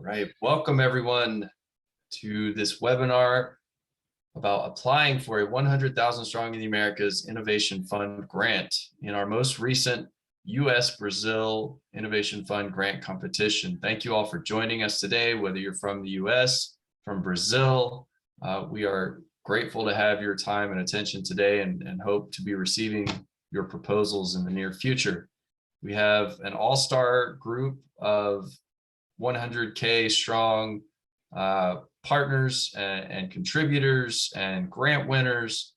All right, welcome everyone to this webinar about applying for a 100,000 Strong in the Americas Innovation Fund grant in our most recent US-Brazil Innovation Fund grant competition. Thank you all for joining us today, whether you're from the US, from Brazil. We are grateful to have your time and attention today and hope to be receiving your proposals in the near future. We have an all-star group of 100K strong partners and contributors and grant winners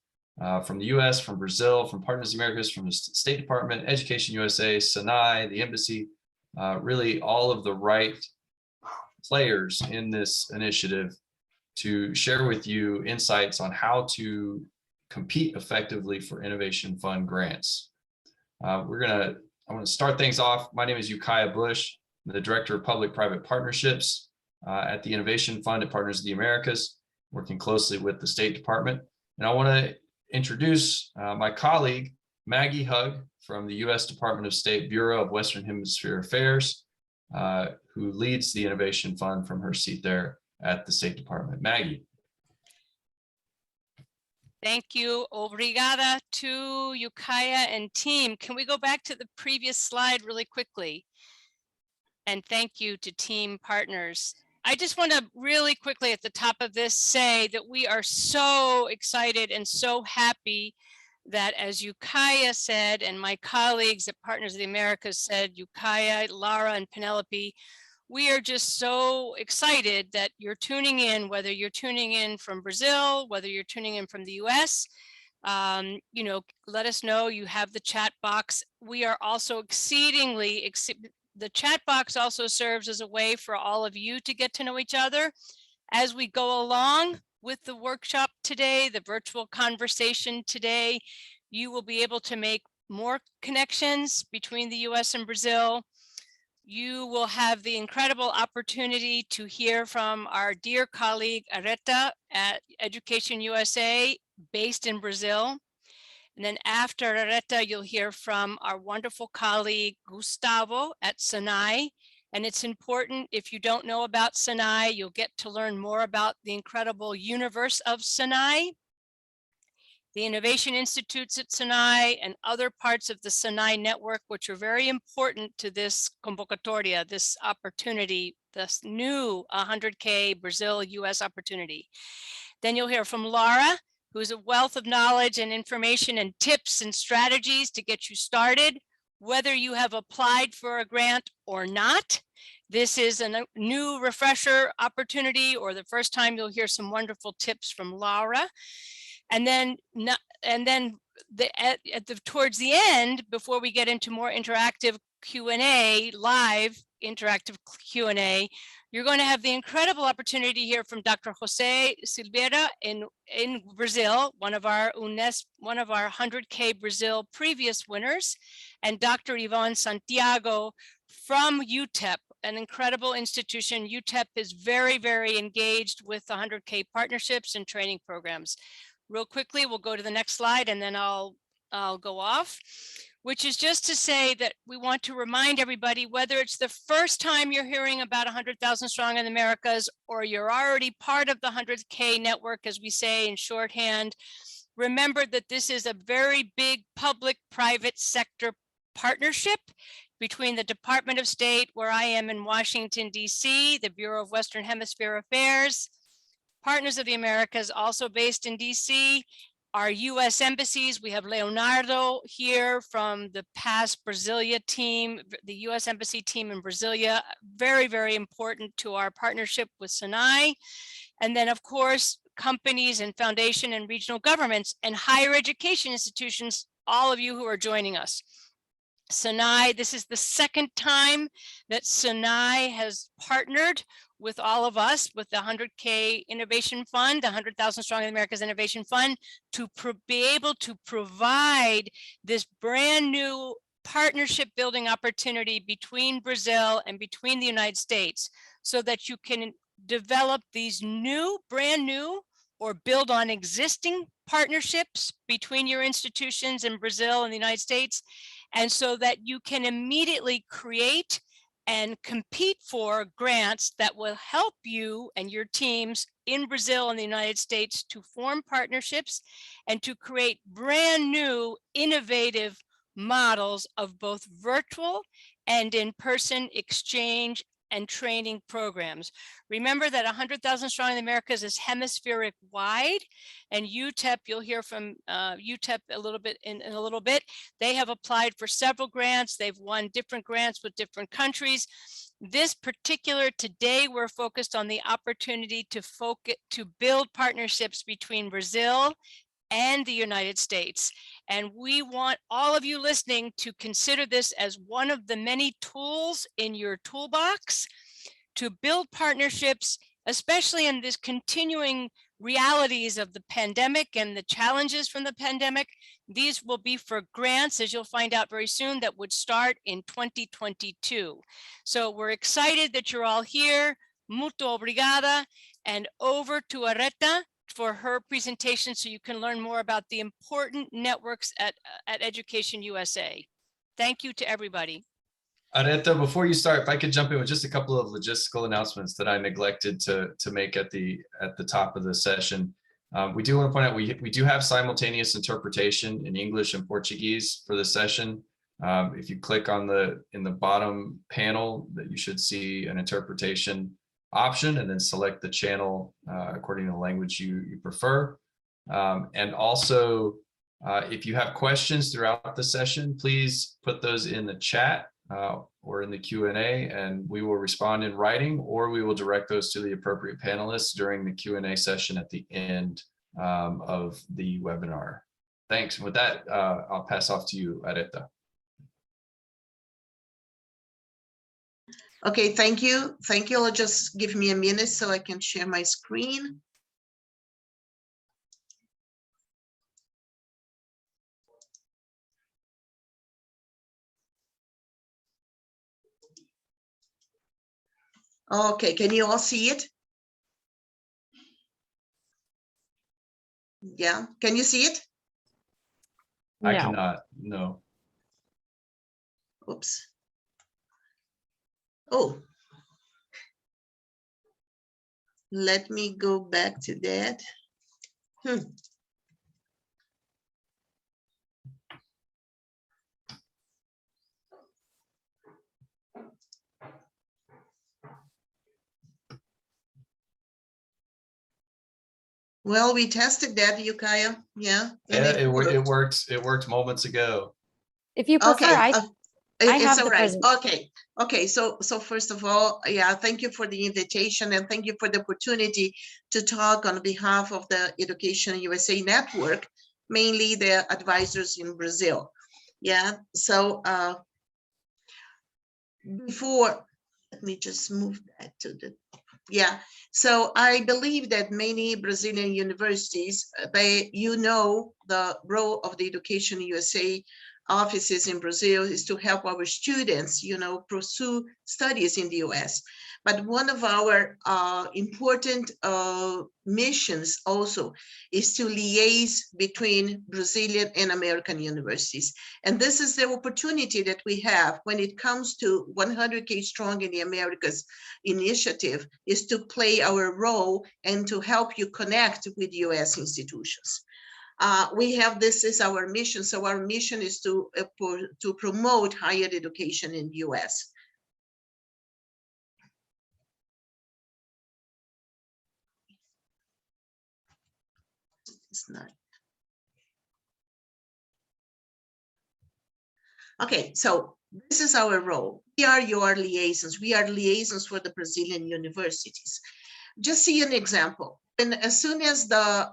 from the US, from Brazil, from Partners of the Americas, from the State Department, Education USA, SNI, the Embassy, really all of the right players in this initiative to share with you insights on how to compete effectively for Innovation Fund grants. I'm going to start things off. My name is Ukiah Bush. I'm the Director of Public-Private Partnerships at the Innovation Fund at Partners of the Americas, working closely with the State Department. And I want to introduce my colleague, Maggie Hug, from the U.S. Department of State Bureau of Western Hemisphere Affairs, who leads the Innovation Fund from her seat there at the State Department. Maggie. Thank you. Obrigada to Ukiah and team. Can we go back to the previous slide really quickly? And thank you to team partners. I just want to really quickly at the top of this say that we are so excited and so happy that, as Ukiah said, and my colleagues at Partners of the Americas said, Ukiah, Lara, and Penelope, we are just so excited that you're tuning in, whether you're tuning in from Brazil, whether you're tuning in from the US. You know, let us know. You have the chat box. We are also the chat box also serves as a way for all of you to get to know each other as we go along with the workshop today, the virtual conversation today. You will be able to make more connections between the US and Brazil. You will have the incredible opportunity to hear from our dear colleague Areta at Education USA, based in Brazil. And then after Areta, you'll hear from our wonderful colleague Gustavo at SNI. And it's important, if you don't know about SNI, you'll get to learn more about the incredible universe of SNI, the innovation institutes at SNI, and other parts of the SNI network, which are very important to this convocatoria, this opportunity, this new 100K Brazil US opportunity. Then you'll hear from Lara, who's a wealth of knowledge and information and tips and strategies to get you started, whether you have applied for a grant or not. This is a new refresher opportunity, or the first time you'll hear some wonderful tips from Laura. And then towards the end, before we get into more interactive Q&A, live interactive Q&A, you're going to have the incredible opportunity to hear from Dr. Jose Silveira in Brazil, one of our 100K Brazil previous winners, and Dr. Yvonne Santiago from UTEP, an incredible institution. UTEP is very, very engaged with 100K partnerships and training programs. Real quickly, we'll go to the next slide and then I'll go off, which is just to say that we want to remind everybody, whether it's the first time you're hearing about 100,000 Strong in the Americas, or you're already part of the 100K network, as we say in shorthand, remember that this is a very big public-private sector partnership between the Department of State, where I am in Washington, DC, the Bureau of Western Hemisphere Affairs, Partners of the Americas, also based in DC, our US embassies. We have Leonardo here from the past Brasilia team, the US embassy team in Brasilia, very, very important to our partnership with SNI. And then, of course, companies and foundation and regional governments and higher education institutions, all of you who are joining us. SNI, this is the second time that SNI has partnered with all of us, with the 100K Innovation Fund, the 100,000 Strong in America's Innovation Fund, to be able to provide this brand new partnership building opportunity between Brazil and between the United States, so that you can develop these new, brand new, or build on existing partnerships between your institutions in Brazil and the United States, and so that you can immediately create and compete for grants that will help you and your teams in Brazil and the United States to form partnerships and to create brand new innovative models of both virtual and in-person exchange and training programs. Remember that 100,000 Strong in the Americas is hemispheric wide, and UTEP, you'll hear from UTEP a little bit in a little bit. They have applied for several grants. They've won different grants with different countries. This particular today, we're focused on the opportunity to build partnerships between Brazil and the United States. And we want all of you listening to consider this as one of the many tools in your toolbox to build partnerships, especially in this continuing realities of the pandemic and the challenges from the pandemic. These will be for grants, as you'll find out very soon, that would start in 2022. So we're excited that you're all here. Muito obrigada. And over to Areta for her presentation so you can learn more about the important networks at Education USA. Thank you to everybody. Areta, before you start, if I could jump in with just a couple of logistical announcements that I neglected to make at the top of the session. We do want to point out we do have simultaneous interpretation in English and Portuguese for the session. If you click on in the bottom panel, that you should see an interpretation option, and then select the channel according to the language you prefer. And also, if you have questions throughout the session, please put those in the chat or in the Q&A, and we will respond in writing, or we will direct those to the appropriate panelists during the Q&A session at the end of the webinar. Thanks. And with that, I'll pass off to you, Areta. Okay, thank you. Thank you. Just give me a minute so I can share my screen. Okay, can you all see it? Yeah, can you see it? I cannot, no. Oops. Oh, let me go back to that. Well, we tested that, Yukaya. Yeah. Yeah, it worked. It worked moments ago. If you prefer, okay. I It's have all the right. present. Okay. So first of all, yeah, thank you for the invitation, and thank you for the opportunity to talk on behalf of the Education USA Network, mainly the advisors in Brazil. Yeah. So before, let me just move that to the. Yeah, so I believe that many Brazilian universities, the role of the Education USA offices in Brazil is to help our students, pursue studies in the US. But one of our important missions also is to liaise between Brazilian and American universities. And this is the opportunity that we have when it comes to 100K Strong in the Americas initiative, is to play our role and to help you connect with US institutions. This is our mission. So our mission is to promote higher education in the US. It's not. Okay, so this is our role. We are your liaisons. We are liaisons for the Brazilian universities. Just see an example. And as soon as the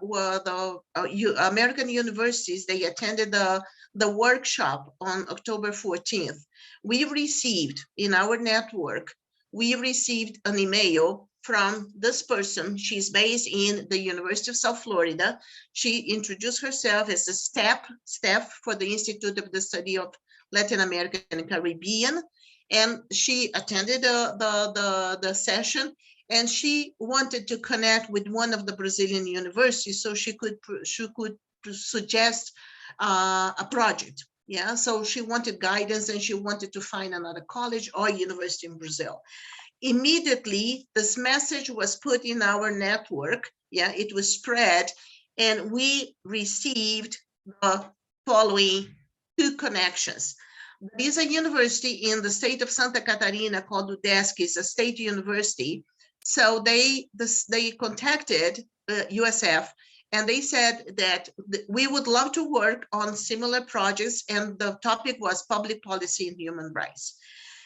American universities, they attended the workshop on October 14th, we received in our network, we received an email from this person. She's based in the University of South Florida. She introduced herself as a staff for the Institute of the Study of Latin America and Caribbean. And she attended the session, and she wanted to connect with one of the Brazilian universities so she could suggest a project. Yeah, so she wanted guidance and she wanted to find another college or university in Brazil. Immediately, this message was put in our network. Yeah, it was spread, and we received the following 2 connections. There is a university in the state of Santa Catarina called UDESC, it's a state university. So they contacted USF, and they said that we would love to work on similar projects, and the topic was public policy and human rights.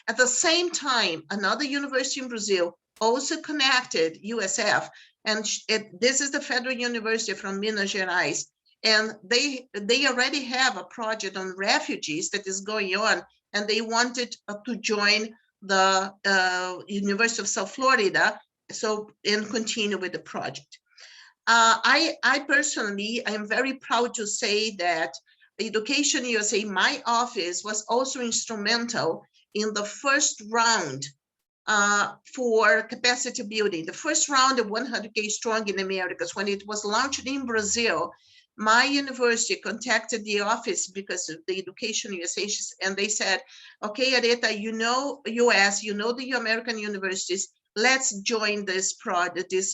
At the same time, another university in Brazil also connected USF, and this is the Federal University from Minas Gerais, and they already have a project on refugees that is going on, and they wanted to join the University of South Florida, and continue with the project. I personally, I'm very proud to say that Education USA, my office, was also instrumental in the first round for capacity building. The first round of 100K Strong in Americas, when it was launched in Brazil, my university contacted the office because of the Education USA, and they said, okay, Areta, you know US, you know the American universities, let's join this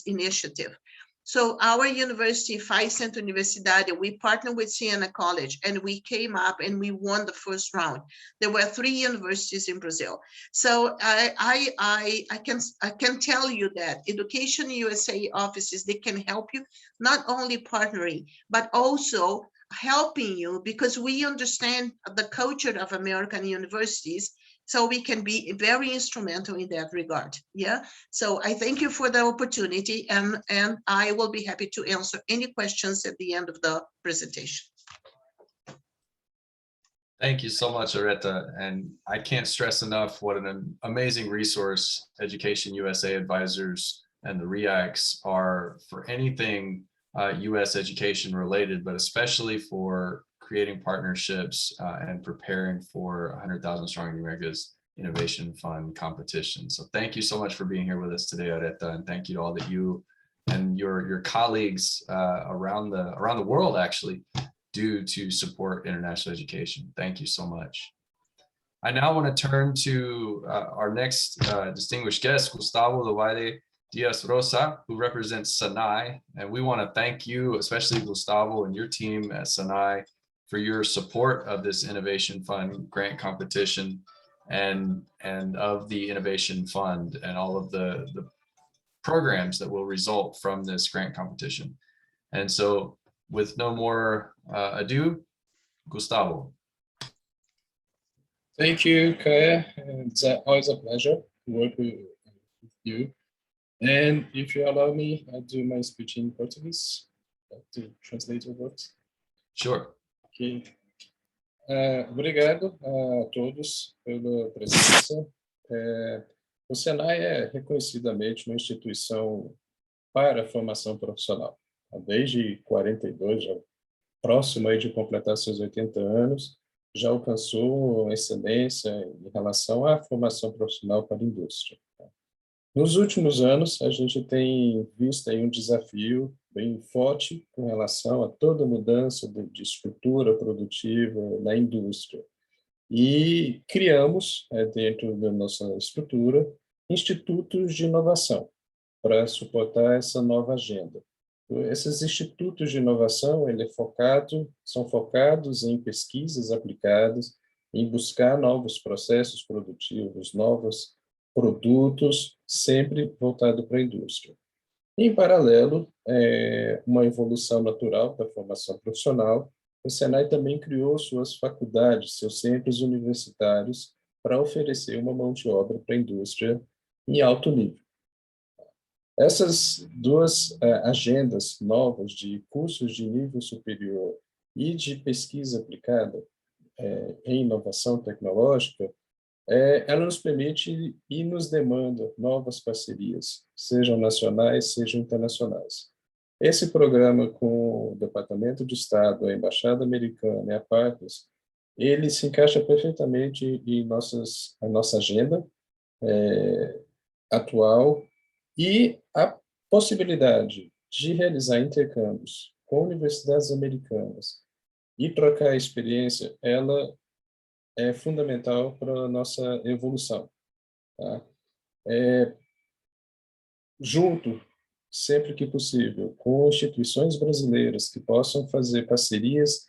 initiative. So our university, Phi Centro Universidade, we partnered with Siena College, and we came up and we won the first round. There were 3 universities in Brazil. So I can tell you that Education USA offices, they can help you, not only partnering, but also helping you, because we understand the culture of American universities, so we can be very instrumental in that regard. Yeah. So I thank you for the opportunity, and I will be happy to answer any questions at the end of the presentation. Thank you so much, Areta. And I can't stress enough what an amazing resource Education USA advisors and the REACs are for anything US education related, but especially for creating partnerships and preparing for 100,000 Strong in America's Innovation Fund competition. So thank you so much for being here with us today, Areta, and thank you to all that you and your colleagues around the world actually do to support international education. Thank you so much. I now want to turn to our next distinguished guest, Gustavo Diaz Rosa, who represents SANAI. And we want to thank you, especially Gustavo and your team at SANAI, for your support of this Innovation Fund grant competition and of the Innovation Fund and all of the programs that will result from this grant competition. And so with no more ado, Gustavo. Thank you, Kaya. It's always a pleasure to work with you. And if you allow me, I'll do my speech in Portuguese to translate your words. Sure. Okay. Obrigado a todos pela presença. O SENAI é reconhecidamente uma instituição para a formação profissional. Desde 42, já próximo aí de completar seus 80 anos, já alcançou excelência em relação à formação profissional para a indústria. Nos últimos anos, a gente tem visto aí um desafio bem forte com relação a toda mudança de estrutura produtiva na indústria. E criamos, dentro da nossa estrutura, institutos de inovação para suportar essa nova agenda. Esses institutos de inovação, são focados em pesquisas aplicadas, em buscar novos processos produtivos, novos produtos, sempre voltado para a indústria. Em paralelo, uma evolução natural da formação profissional, o SENAI também criou suas faculdades, seus centros universitários, para oferecer uma mão de obra para a indústria em alto nível. Essas duas agendas novas de cursos de nível superior e de pesquisa aplicada em inovação tecnológica, ela nos permite e nos demanda novas parcerias, sejam nacionais, sejam internacionais. Esse programa com o Departamento de Estado, a Embaixada Americana e a Partners, ele se encaixa perfeitamente em a nossa agenda atual, e a possibilidade de realizar intercâmbios com universidades americanas e trocar experiência, ela é fundamental para a nossa evolução. Tá? Junto, sempre que possível, com instituições brasileiras que possam fazer parcerias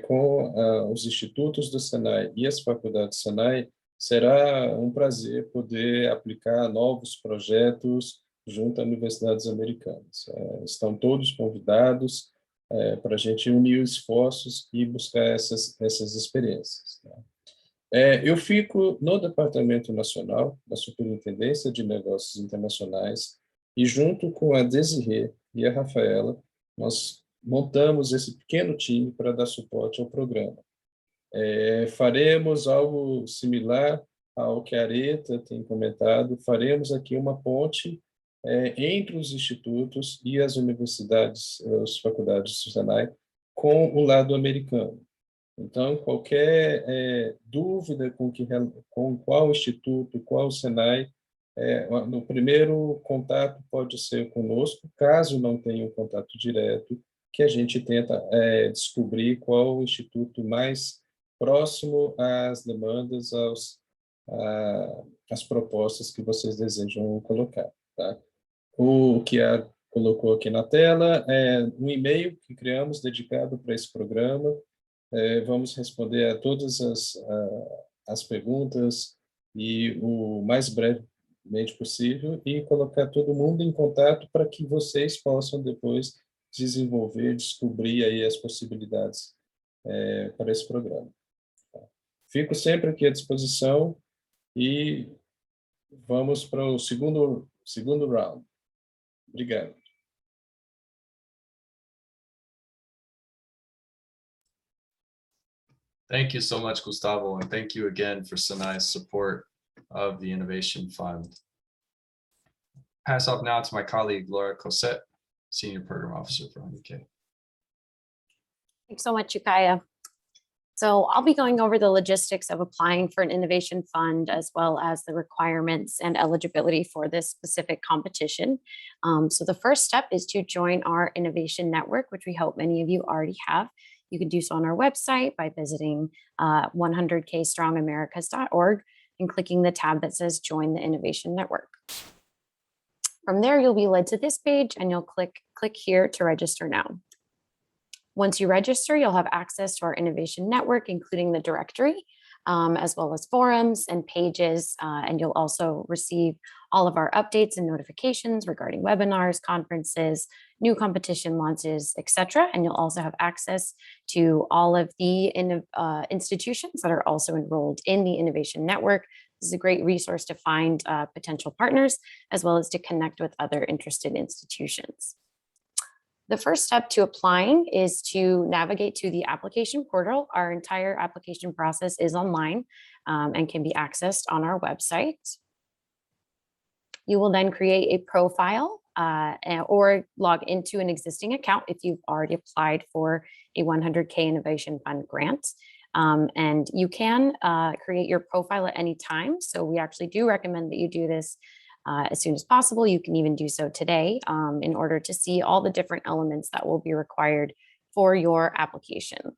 com os institutos do Senai e as faculdades do Senai, será um prazer poder aplicar novos projetos junto a universidades americanas. Estão todos convidados para a gente unir esforços e buscar essas experiências. Tá? Eu fico no Departamento Nacional, da Superintendência de Negócios Internacionais, e junto com a Desirê e a Rafaela, nós montamos esse pequeno time para dar suporte ao programa. Faremos algo similar ao que a Areta tem comentado, faremos aqui uma ponte entre os institutos e as universidades, as faculdades do Senai, com o lado americano. Então, qualquer dúvida com qual instituto, qual Senai, no primeiro contato pode ser conosco, caso não tenha um contato direto, que a gente tenta descobrir qual o instituto mais próximo às demandas, às propostas que vocês desejam colocar. Tá? O que a colocou aqui na tela é um e-mail que criamos dedicado para esse programa. Vamos responder a todas as perguntas e o mais brevemente possível e colocar todo mundo em contato para que vocês possam depois desenvolver, descobrir aí as possibilidades para esse programa. Fico sempre aqui à disposição e vamos para o segundo round. Obrigado. Thank you so much, Gustavo, and thank you again for Senai's support of the Innovation Fund. Pass off now to my colleague, Laura Cosette, Senior Program Officer for UK. Thanks so much, Ukiah. So I'll be going over the logistics of applying for an innovation fund, as well as the requirements and eligibility for this specific competition. So the first step is to join our innovation network, which we hope many of you already have. You can do so on our website by visiting 100kstrongamericas.org and clicking the tab that says Join the Innovation Network. From there, you'll be led to this page and you'll click here to register now. Once you register, you'll have access to our innovation network, including the directory, as well as forums and pages. And you'll also receive all of our updates and notifications regarding webinars, conferences, new competition launches, etc. And you'll also have access to all of the institutions that are also enrolled in the innovation network. This is a great resource to find potential partners, as well as to connect with other interested institutions. The first step to applying is to navigate to the application portal. Our entire application process is online and can be accessed on our website. You will then create a profile or log into an existing account if you've already applied for a 100K Innovation Fund grant. And you can create your profile at any time. So we actually do recommend that you do this as soon as possible. You can even do so today in order to see all the different elements that will be required for your application.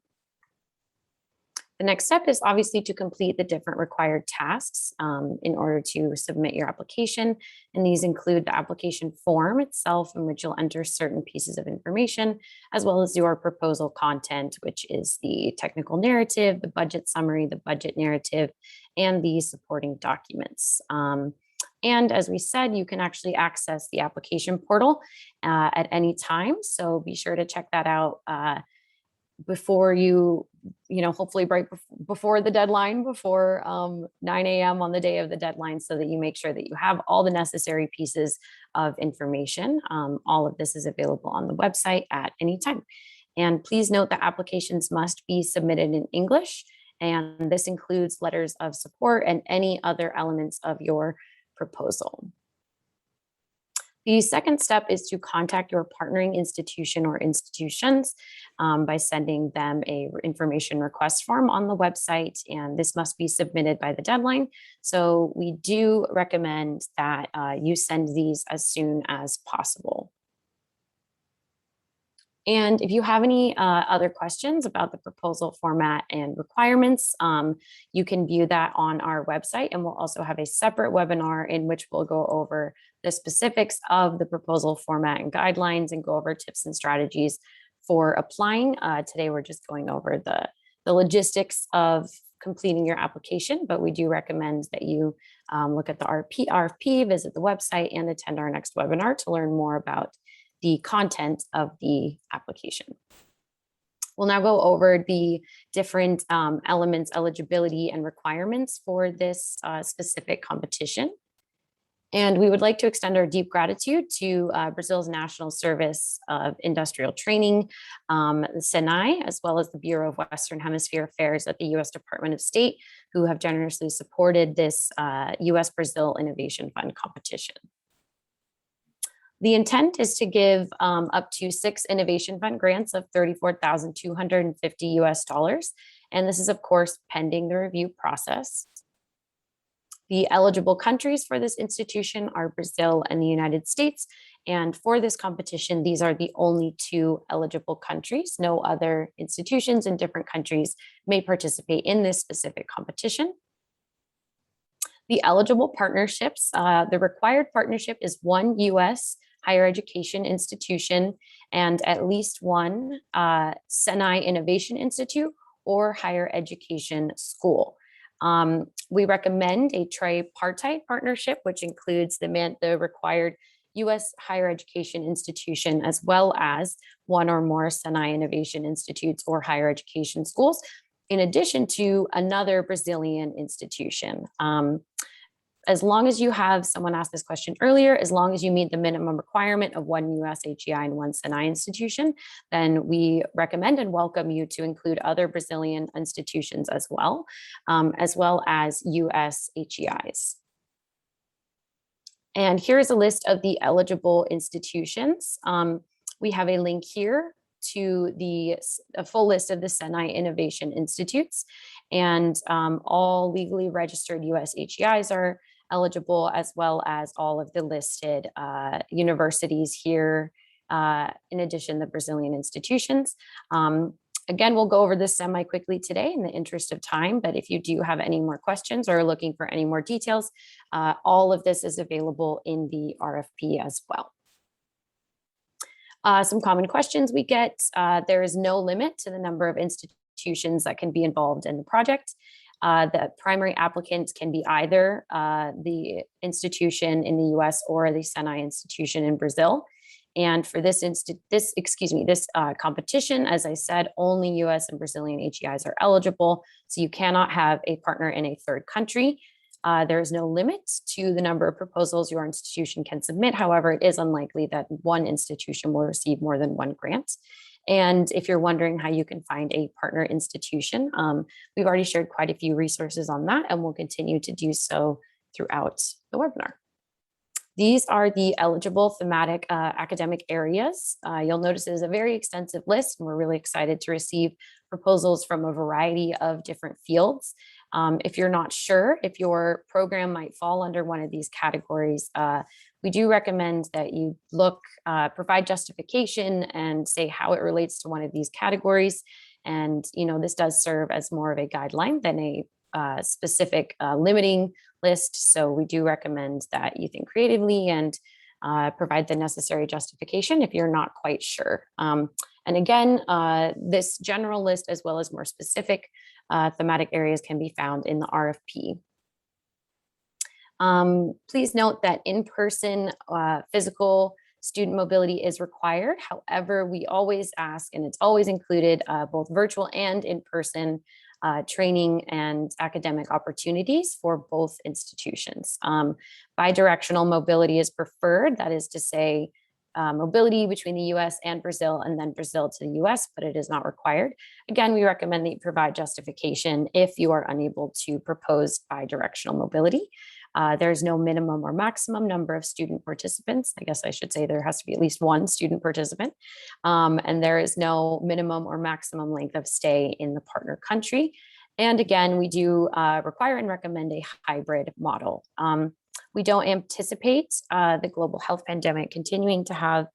The next step is obviously to complete the different required tasks in order to submit your application. And these include the application form itself, in which you'll enter certain pieces of information, as well as your proposal content, which is the technical narrative, the budget summary, the budget narrative, and the supporting documents. And as we said, you can actually access the application portal at any time. So be sure to check that out before hopefully right before the deadline, before 9 a.m. on the day of the deadline, so that you make sure that you have all the necessary pieces of information. All of this is available on the website at any time. And please note that applications must be submitted in English. And this includes letters of support and any other elements of your proposal. The second step is to contact your partnering institution or institutions by sending them a information request form on the website, and this must be submitted by the deadline. So we do recommend that you send these as soon as possible. And if you have any other questions about the proposal format and requirements, you can view that on our website, and we'll also have a separate webinar in which we'll go over the specifics of the proposal format and guidelines and go over tips and strategies for applying. Today, we're just going over the logistics of completing your application, but we do recommend that you look at the RFP, visit the website, and attend our next webinar to learn more about the content of the application. We'll now go over the different elements, eligibility, and requirements for this specific competition. And we would like to extend our deep gratitude to Brazil's National Service of Industrial Training, the SENAI, as well as the Bureau of Western Hemisphere Affairs at the U.S. Department of State, who have generously supported this U.S.-Brazil Innovation Fund competition. The intent is to give up to 6 Innovation Fund grants of $34,250 US, and this is, of course, pending the review process. The eligible countries for this institution are Brazil and the United States, and for this competition, these are the only 2 eligible countries. No other institutions in different countries may participate in this specific competition. The eligible partnerships, the required partnership is 1 U.S. higher education institution and at least 1 SENAI Innovation Institute or higher education school. We recommend a tripartite partnership, which includes the required U.S. higher education institution, as well as 1 or more SENAI Innovation Institutes or higher education schools, in addition to another Brazilian institution. As long as you have, someone asked this question earlier, as long as you meet the minimum requirement of 1 U.S. HEI and 1 SENAI institution, then we recommend and welcome you to include other Brazilian institutions as well as U.S. HEIs. And here's a list of the eligible institutions. We have a link here to a full list of the SENAI Innovation Institutes, and all legally registered U.S. HEIs are eligible, as well as all of the listed universities here, in addition to the Brazilian institutions. Again, we'll go over this semi-quickly today in the interest of time, but if you do have any more questions or are looking for any more details, all of this is available in the RFP as well. Some common questions we get, there is no limit to the number of institutions that can be involved in the project. The primary applicants can be either the institution in the US or the SENAI institution in Brazil. And for this competition, as I said, only US and Brazilian HEIs are eligible. So you cannot have a partner in a third country. There is no limit to the number of proposals your institution can submit. However, it is unlikely that 1 institution will receive more than 1 grant. And if you're wondering how you can find a partner institution, we've already shared quite a few resources on that, and we'll continue to do so throughout the webinar. These are the eligible thematic academic areas. You'll notice it is a very extensive list, and we're really excited to receive proposals from a variety of different fields. If you're not sure if your program might fall under one of these categories, we do recommend that you provide justification and say how it relates to one of these categories. And, this does serve as more of a guideline than a specific limiting list. So we do recommend that you think creatively and provide the necessary justification if you're not quite sure. And again, this general list, as well as more specific thematic areas, can be found in the RFP. Please note that in-person physical student mobility is required. However, we always ask, and it's always included, both virtual and in-person training and academic opportunities for both institutions. Bidirectional mobility is preferred. That is to say, mobility between the US and Brazil, and then Brazil to the US, but it is not required. Again, we recommend that you provide justification if you are unable to propose bidirectional mobility. There's no minimum or maximum number of student participants. I guess I should say there has to be at least 1 student participant. And there is no minimum or maximum length of stay in the partner country. And again, we do require and recommend a hybrid model. We don't anticipate the global health pandemic continuing to have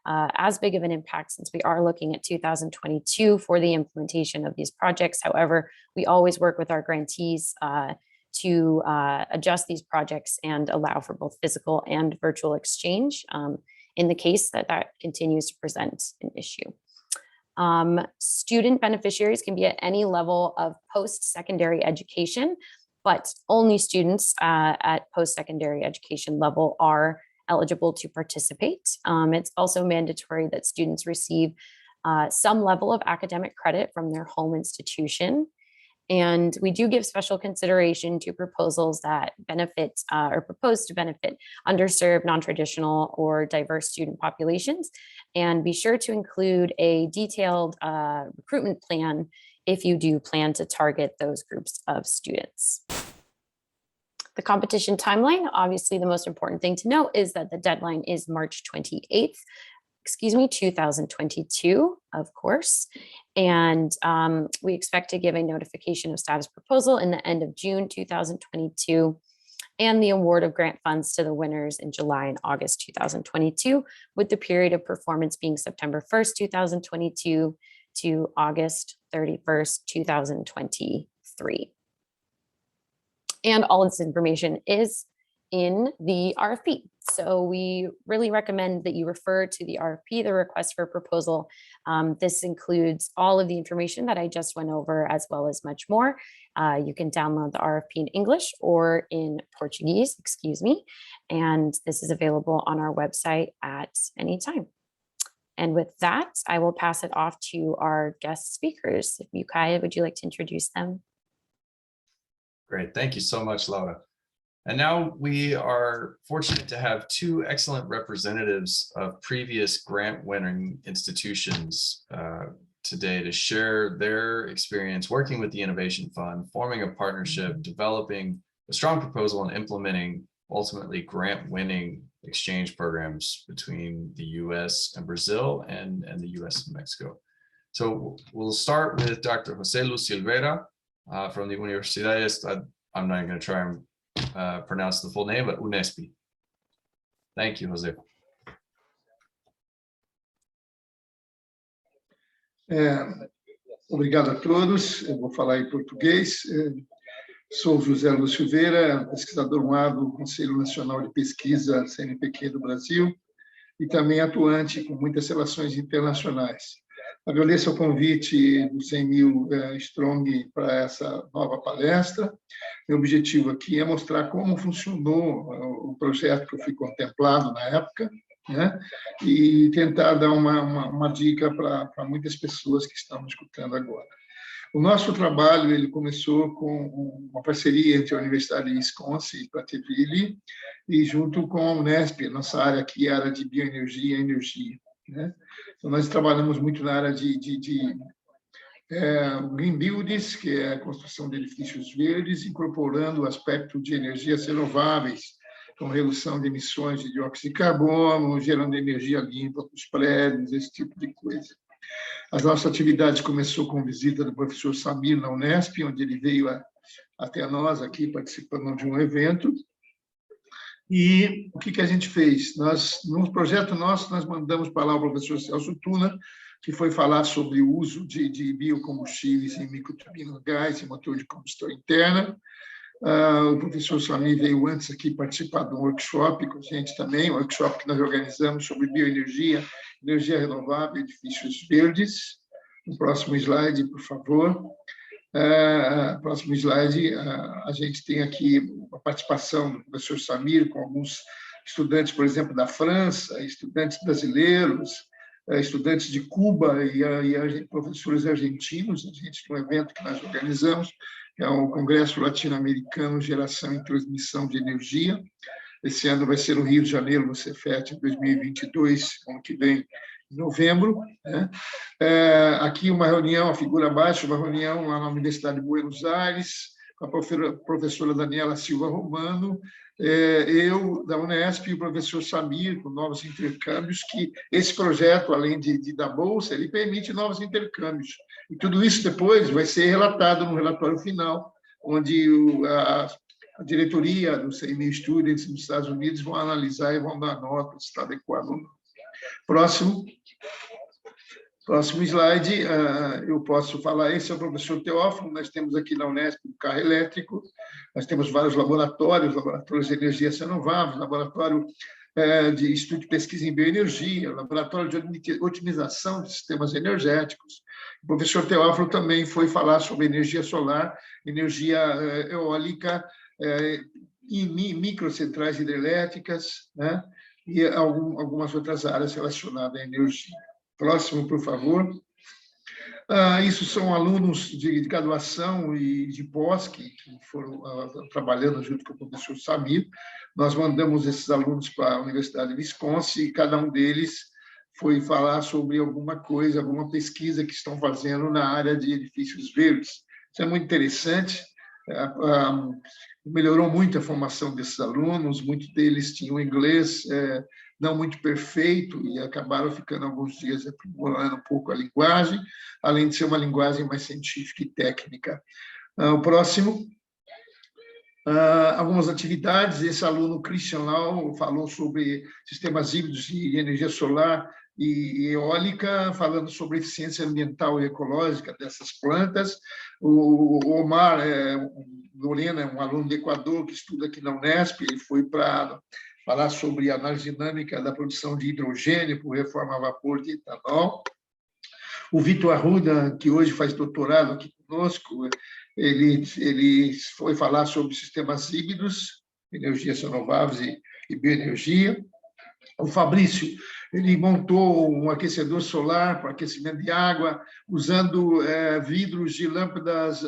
as big of an impact since we are looking at 2022 for the implementation of these projects. However, we always work with our grantees to adjust these projects and allow for both physical and virtual exchange in the case that that continues to present an issue. Student beneficiaries can be at any level of post-secondary education, but only students at post-secondary education level are eligible to participate. It's also mandatory that students receive some level of academic credit from their home institution. And we do give special consideration to proposals that benefit or propose to benefit underserved, non-traditional, or diverse student populations. And be sure to include a detailed recruitment plan if you do plan to target those groups of students. The competition timeline, obviously the most important thing to note is that the deadline is March 28th, 2022, of course. And we expect to give a notification of status proposal in the end of June 2022, and the award of grant funds to the winners in July and August 2022, with the period of performance being September 1st, 2022 to August 31st, 2023. And all of this information is in the RFP. So we really recommend that you refer to the RFP, the request for proposal. This includes all of the information that I just went over, as well as much more. You can download the RFP in English or in Portuguese, excuse me. And this is available on our website at any time. And with that, I will pass it off to our guest speakers. Yukaya, would you like to introduce them? Great, thank you so much, Laura. And now we are fortunate to have two excellent representatives of previous grant-winning institutions today to share their experience working with the Innovation Fund, forming a partnership, developing a strong proposal, and implementing ultimately grant-winning exchange programs between the US and Brazil and the US and Mexico. So we'll start with Dr. José Luis Silveira from the Universidades, I'm not going to try and pronounce the full name, but Unesp. Thank you, José. Obrigado a todos. Eu vou falar em português. Sou José Luis Silveira, pesquisador do Conselho Nacional de Pesquisa, CNPq do Brasil, e também atuante com muitas relações internacionais. Agradeço o convite do 100.000 Strong para essa nova palestra. Meu objetivo aqui é mostrar como funcionou o projeto que eu fui contemplado na época, né? E tentar dar uma dica para muitas pessoas que estão me escutando agora. O nosso trabalho ele começou com uma parceria entre a Universidade de Wisconsin e Replicability e junto com a Unesp, nossa área aqui, a área de bioenergia e energia, né? Então, nós trabalhamos muito na área de green buildings, que é a construção de edifícios verdes, incorporando o aspecto de energias renováveis, com redução de emissões de dióxido de carbono, gerando energia limpa para os prédios, esse tipo de coisa. As nossas atividades começou com visita do professor Samir na Unesp, onde ele veio até nós aqui participando de um evento. E o que a gente fez? No projeto nosso, nós mandamos para lá o professor Celso Tuna, que foi falar sobre o uso de biocombustíveis em microturbinas gás e motor de combustão interna. O professor Samir veio antes aqui participar de um workshop com a gente também, um workshop que nós organizamos sobre bioenergia, energia renovável e edifícios verdes. No próximo slide, por favor. Próximo slide, a gente tem aqui a participação do professor Samir com alguns estudantes, por exemplo, da França, estudantes brasileiros, estudantes de Cuba e professores argentinos, a gente tem um evento que nós organizamos, que é o Congresso Latino-Americano Geração e Transmissão de Energia. Esse ano vai ser no Rio de Janeiro, no Cefet, em 2022, ano que vem, em novembro, né? Aqui uma reunião, a figura abaixo, uma reunião lá na Universidade de Buenos Aires, com a professora Daniela Silva Romano, eu da Unesp e o professor Samir, com novos intercâmbios, que esse projeto, além da bolsa, ele permite novos intercâmbios. E tudo isso depois vai ser relatado no relatório final, onde a diretoria dos 100.000 Students nos Estados Unidos vão analisar e vão dar nota se está adequado ou não. Próximo slide, eu posso falar, esse é o professor Teófilo, nós temos aqui na Unesp um carro elétrico, nós temos vários laboratórios de energias renováveis, laboratório de estudo e pesquisa em bioenergia, laboratório de otimização de sistemas energéticos. O professor Teófilo também foi falar sobre energia solar, energia eólica, e microcentrais hidrelétricas, né? E algumas outras áreas relacionadas à energia. Próximo, por favor. Isso são alunos de graduação e de pós que foram trabalhando junto com o professor Samir. Nós mandamos esses alunos para a Universidade de Wisconsin e cada um deles foi falar sobre alguma coisa, alguma pesquisa que estão fazendo na área de edifícios verdes. Isso é muito interessante. Melhorou muito a formação desses alunos, muitos deles tinham inglês não muito perfeito e acabaram ficando alguns dias aprimorando um pouco a linguagem, além de ser uma linguagem mais científica e técnica. O próximo, algumas atividades, esse aluno Christian Lau falou sobre sistemas híbridos de energia solar e eólica, falando sobre eficiência ambiental e ecológica dessas plantas. O Omar Lorena, um aluno do Equador que estuda aqui na Unesp, ele foi para falar sobre a análise dinâmica da produção de hidrogênio por reforma a vapor de etanol. O Vitor Arruda, que hoje faz doutorado aqui conosco, ele foi falar sobre sistemas híbridos, energias renováveis e bioenergia. O Fabrício, ele montou um aquecedor solar para aquecimento de água, usando vidros de lâmpadas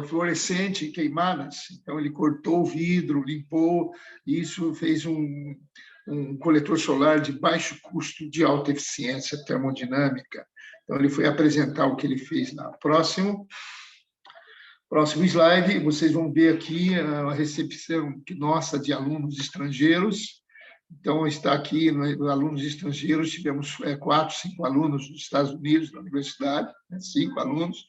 fluorescente queimadas. Então, ele cortou o vidro, limpou, e isso fez um coletor solar de baixo custo, de alta eficiência termodinâmica. Então, ele foi apresentar o que ele fez lá. Próximo slide, vocês vão ver aqui a recepção nossa de alunos estrangeiros. Então, está aqui, alunos estrangeiros, tivemos 4, 5 alunos dos Estados Unidos, na universidade, 5 alunos,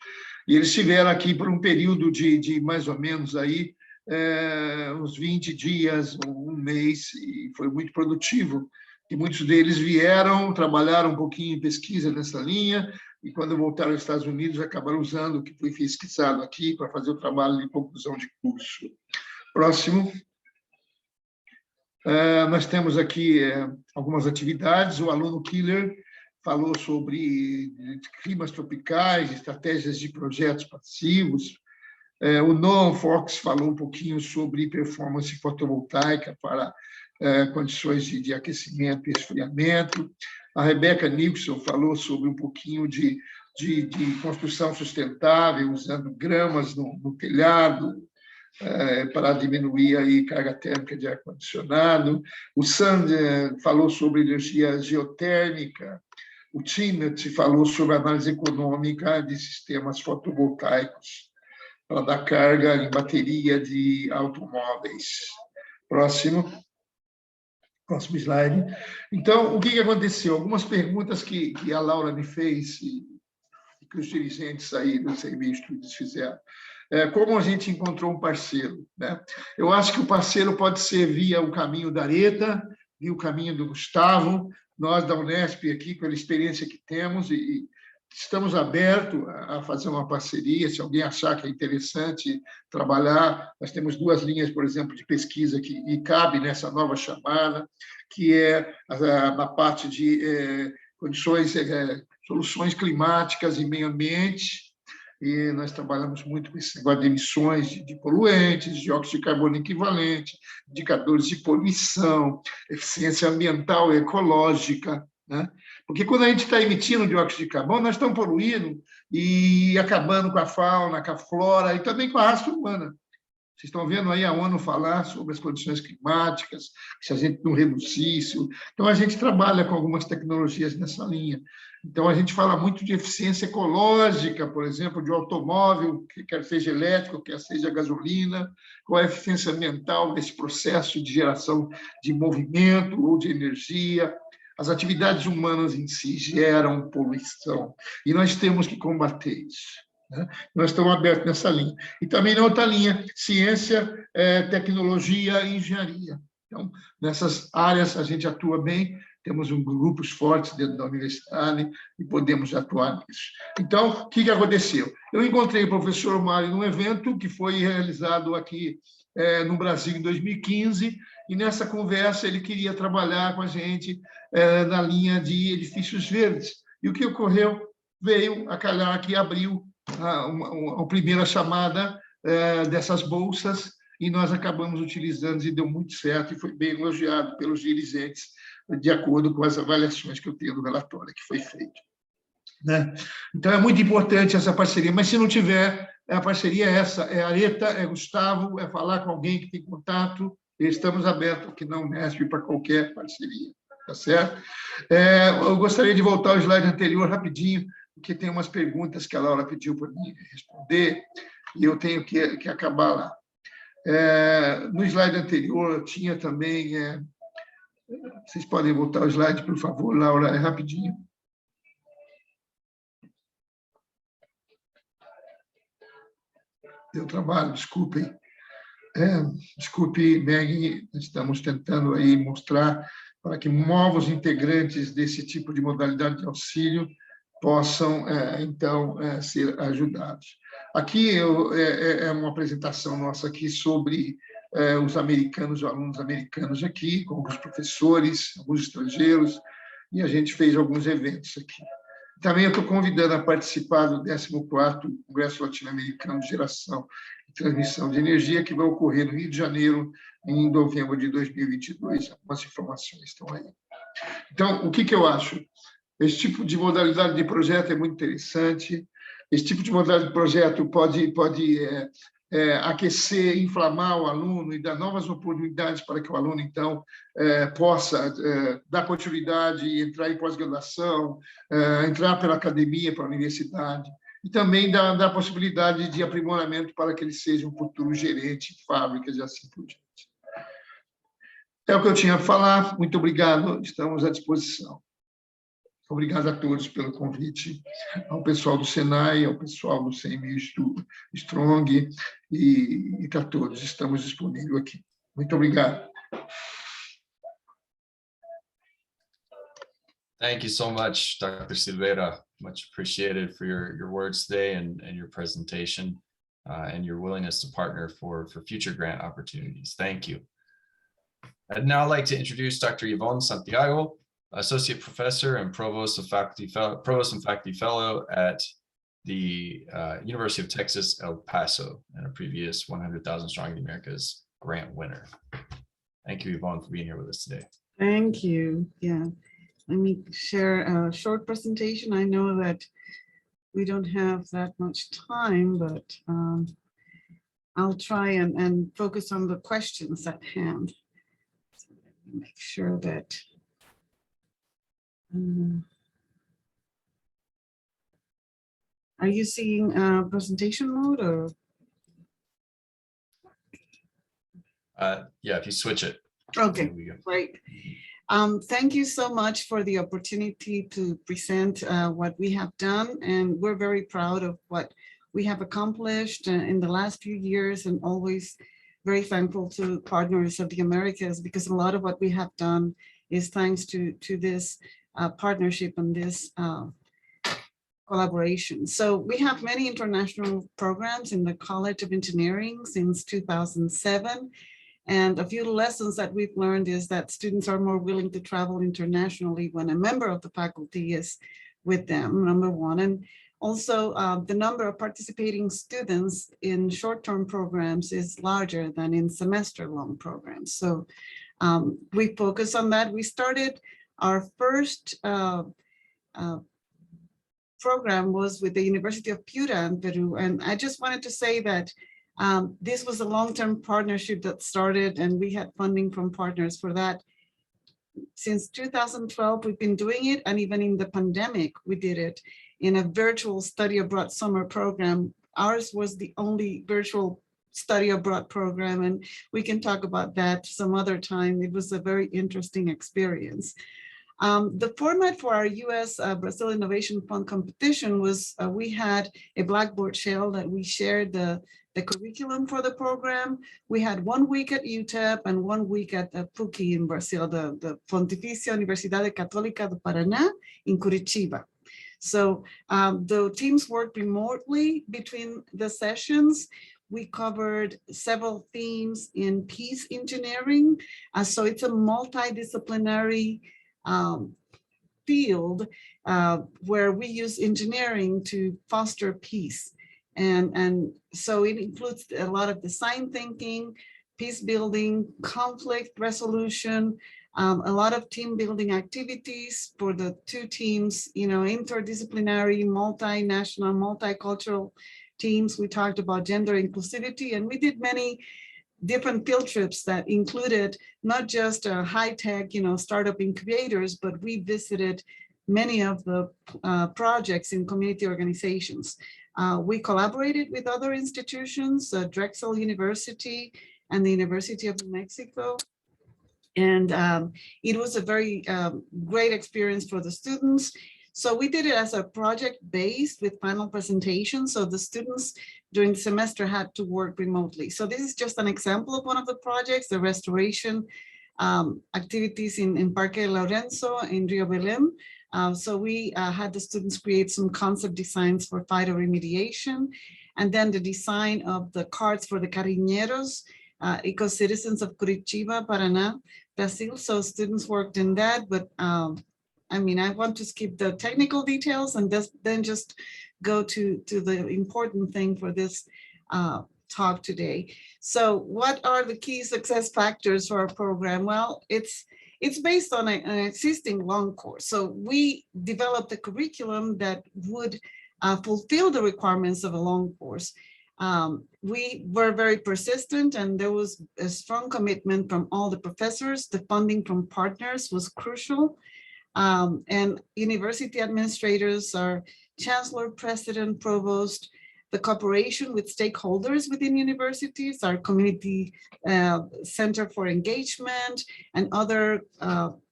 e eles estiveram aqui por um período de mais ou menos aí, uns 20 dias, um mês, e foi muito produtivo. E muitos deles vieram, trabalharam um pouquinho em pesquisa nessa linha, e quando voltaram aos Estados Unidos, acabaram usando o que foi pesquisado aqui para fazer o trabalho de conclusão de curso. Próximo. Nós temos aqui algumas atividades. O aluno Killer falou sobre climas tropicais, estratégias de projetos passivos. O Noam Fox falou um pouquinho sobre performance fotovoltaica para condições de aquecimento e esfriamento. A Rebecca Nixon falou sobre um pouquinho de construção sustentável, usando gramas no telhado, para diminuir a carga térmica de ar-condicionado. O Sander falou sobre energia geotérmica. O Timothy falou sobre análise econômica de sistemas fotovoltaicos para dar carga em bateria de automóveis. Próximo slide. Então, o que aconteceu? Algumas perguntas que a Laura me fez e que os dirigentes aí do serviço fizeram. Como a gente encontrou um parceiro, né? Eu acho que o parceiro pode ser via o caminho da Areta, via o caminho do Gustavo. Nós, da Unesp, aqui, pela experiência que temos, e estamos abertos a fazer uma parceria, se alguém achar que é interessante trabalhar. Nós temos 2 linhas, por exemplo, de pesquisa que cabe nessa nova chamada, que é na parte de condições, soluções climáticas e meio ambiente, e nós trabalhamos muito com esse negócio de emissões de poluentes, dióxido de carbono equivalente, indicadores de poluição, eficiência ambiental e ecológica, né? Porque quando a gente está emitindo dióxido de carbono, nós estamos poluindo e acabando com a fauna, com a flora e também com a raça humana. Vocês estão vendo aí a ONU falar sobre as condições climáticas, se a gente não reduzir isso. Então, a gente trabalha com algumas tecnologias nessa linha. Então, a gente fala muito de eficiência ecológica, por exemplo, de automóvel, quer seja elétrico, quer seja gasolina, qual é a eficiência ambiental desse processo de geração de movimento ou de energia. As atividades humanas em si geram poluição, e nós temos que combater isso. Nós estamos abertos nessa linha. E também na outra linha, ciência, tecnologia e engenharia. Então, nessas áreas a gente atua bem, temos grupos fortes dentro da universidade e podemos atuar nisso. Então, o que aconteceu? Eu encontrei o professor Mário num evento que foi realizado aqui no Brasil em 2015, e nessa conversa ele queria trabalhar com a gente na linha de edifícios verdes. E o que ocorreu? Veio a calhar que abriu a primeira chamada dessas bolsas, e nós acabamos utilizando e deu muito certo, e foi bem elogiado pelos dirigentes, de acordo com as avaliações que eu tenho do relatório que foi feito. Né? Então, é muito importante essa parceria, mas se não tiver, a parceria é essa, é Areta, é Gustavo, é falar com alguém que tem contato, e estamos abertos aqui na Unesp para qualquer parceria, tá certo? Eu gostaria de voltar ao slide anterior rapidinho, porque tem umas perguntas que a Laura pediu para mim responder, e eu tenho que acabar lá. No slide anterior, tinha também... vocês podem voltar ao slide, por favor, Laura, rapidinho. Deu trabalho, desculpem. Desculpe, Meg, estamos tentando aí mostrar para que novos integrantes desse tipo de modalidade de auxílio possam, então, ser ajudados. Aqui é uma apresentação nossa aqui sobre os americanos, os alunos americanos aqui, com os professores, alguns estrangeiros, e a gente fez alguns eventos aqui. Também eu estou convidando a participar do 14º Congresso Latino-Americano de Geração e Transmissão de Energia, que vai ocorrer no Rio de Janeiro, em novembro de 2022. Algumas informações estão aí. Então, o que eu acho? Esse tipo de modalidade de projeto é muito interessante. Esse tipo de modalidade de projeto pode aquecer, inflamar o aluno e dar novas oportunidades para que o aluno, então, possa dar continuidade, entrar em pós-graduação, entrar pela academia, para a universidade, e também dar a possibilidade de aprimoramento para que ele seja um futuro gerente de fábricas e assim por diante. É o que eu tinha a falar. Muito obrigado, estamos à disposição. Obrigado a todos pelo convite, ao pessoal do Senai, ao pessoal do CMU Strong, e a todos, estamos disponíveis aqui. Muito obrigado. Thank you so much, Dr. Silveira. Much appreciated for your words today and your presentation and your willingness to partner for future grant opportunities. Thank you. I'd now like to introduce Dr. Yvonne Santiago, Associate Professor and Provost and Faculty Fellow at the University of Texas, El Paso, and a previous 100,000 Strong in the Americas grant winner. Thank you, Yvonne, for being here with us today. Thank you. Yeah, let me share a short presentation. I know that we don't have that much time, but I'll try and focus on the questions at hand. So let me make sure that are you seeing presentation mode or? Yeah, if you switch it. Okay, There we go. great. Thank you so much for the opportunity to present what we have done, and we're very proud of what we have accomplished in the last few years, and always very thankful to Partners of the Americas, because a lot of what we have done is thanks to this partnership and this collaboration. So we have many international programs in the College of Engineering since 2007. And a few lessons that we've learned is that students are more willing to travel internationally when a member of the faculty is with them, number one. And also the number of participating students in short-term programs is larger than in semester-long programs. So we focus on that. We started our first program was with the University of Piura in Peru. And I just wanted to say that this was a long-term partnership that started, and we had funding from partners for that. Since 2012, we've been doing it, and even in the pandemic, we did it in a virtual study abroad summer program. Ours was the only virtual study abroad program, and we can talk about that some other time. It was a very interesting experience. The format for our US Brazil Innovation Fund competition was we had a Blackboard shell that we shared the the curriculum for the program. We had 1 week at UTEP and 1 week at PUC in Brazil, the Pontificia Universidade Católica do Paraná in Curitiba. So the teams worked remotely between the sessions. We covered several themes in peace engineering. So it's a multidisciplinary field where we use engineering to foster peace. And so it includes a lot of design thinking, peace building, conflict resolution, a lot of team building activities for the two teams, interdisciplinary, multinational, multicultural teams. We talked about gender inclusivity, and we did many different field trips that included not just high-tech, startup incubators, but we visited many of the projects in community organizations. We collaborated with other institutions, Drexel University and the University of New Mexico. And it was a very great experience for the students. So we did it as a project based with final presentation. So the students during the semester had to work remotely. So this is just an example of one of the projects, the restoration activities in Parque Lorenzo in Rio Belém. So we had the students create some concept designs for phytoremediation, and then the design of the cards for the Cariñeros, eco-citizens of Curitiba, Paraná, Brazil. So students worked in that, but I want to skip the technical details and then just go to the important thing for this talk today. So what are the key success factors for our program? Well, it's based on an existing long course. So we developed a curriculum that would fulfill the requirements of a long course. We were very persistent, and there was a strong commitment from all the professors. The funding from partners was crucial. And university administrators, our chancellor, president, provost, the cooperation with stakeholders within universities, our community center for engagement, and other